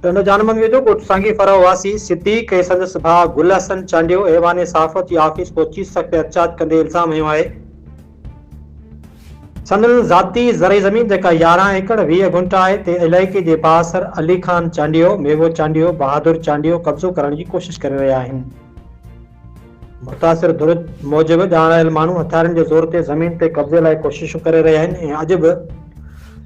टंडो जानमंग वेझो सांगी फराव वासी सिद्दीक ऐं संदसि भाउ गुल हसन चांडियो ऐवान सहाफ़त जी ऑफिस पहुची सख़्त एहतिजाज कंदे इल्ज़ाम हयो आहे संदन ज़ाती ज़रई ज़मीन जेका 11 एकड़ 20 गुंठा आहे ते इलाइक़े जे बासर अली खान चांडियो मेवो चांडियो बहादुर चांडियो कब्ज़ो करण जी कोशिश करे रहिया आहिनि। मुतासिर धुर मूजिबि ॼाणायल माण्हू हथियारनि जे ज़ोर ते ज़मीन ते कब्ज़े लाइ कोशिशूं करे रहिया आहिनि ऐं अॼु बि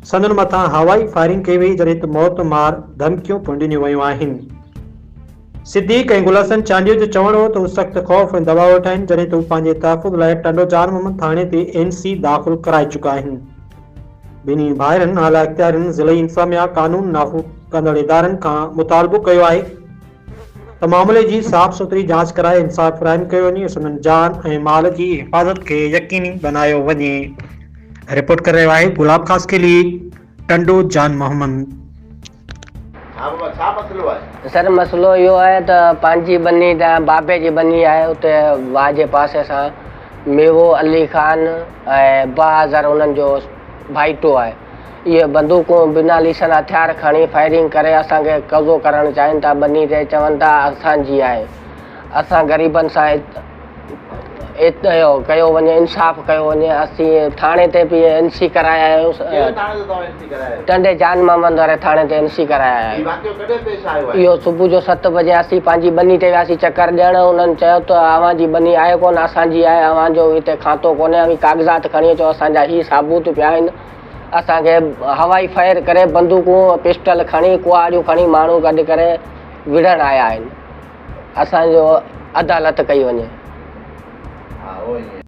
संदन मथां हवाई फायरिंग कई वई जॾहिं त मौत मार धमकियूं पिणु ॾिनियूं वयूं आहिनि। सिद्दीक ऐं गुल हसन चांडियो जो चवणु हो त हू सख़्त ख़ौफ़ ऐं दबाउ वेठा आहिनि जॾहिं त हू पंहिंजे तहफ़ुज़ लाइ टंडो जान मोहम्मद थाणे ते NC दाख़िल कराए चुका आहिनि। ॿिन्ही भाइरनि आला इख़्तियारनि ज़िलई इंतज़ामिया कानून नाफ़ू कंदड़ इदारनि खां मुतालबो कयो आहे त मामले जी साफ़ सुथरी जांच कराए इंसाफ़ फ़राहम कयो वञे ऐं संदनि जान ऐं माल जी हिफ़ाज़त खे यकीनी बनायो वञे। रिपोर्ट करे रहियो आहे गुलाब खास के लिए टंडो जान मोहम्मद। सर मसलो इहो आहे त पंहिंजी बनी बाबे जी बनी आहे उते वाह जे पासे सां मेवो अली खान ऐं बहादुर उन्हनि जो भाइटो आहे। इहे बंदूकूं बिना लीसन हथियार खणी फायरिंग करे असांखे कब्ज़ो करणु चाहिनि था बनी ते चवनि था असांजी आहे। असां ग़रीबनि सां कयो वञे इंसाफ़ कयो वञे। असीं थाणे ते बि NC कराया आहियूं टंडे जान मोहम्मद वारे थाणे ते NC कराया आहियूं। इहो सुबुह जो 7 बजे असीं पंहिंजी बनी ते वियासीं चकर ॾियणु उन्हनि चयो त अव्हांजी बनी आहे कोन असांजी आहे अव्हांजो हिते खातो कोन्हे अवी कागज़ात खणी अचो असांजा ही साबूत पिया आहिनि। असांखे हवाई फायर करे बंदूकूं पिस्टल खणी कुआड़ियूं खणी माण्हू गॾु करे विढ़ण आया आहिनि। असांजो अदालत कई वञे।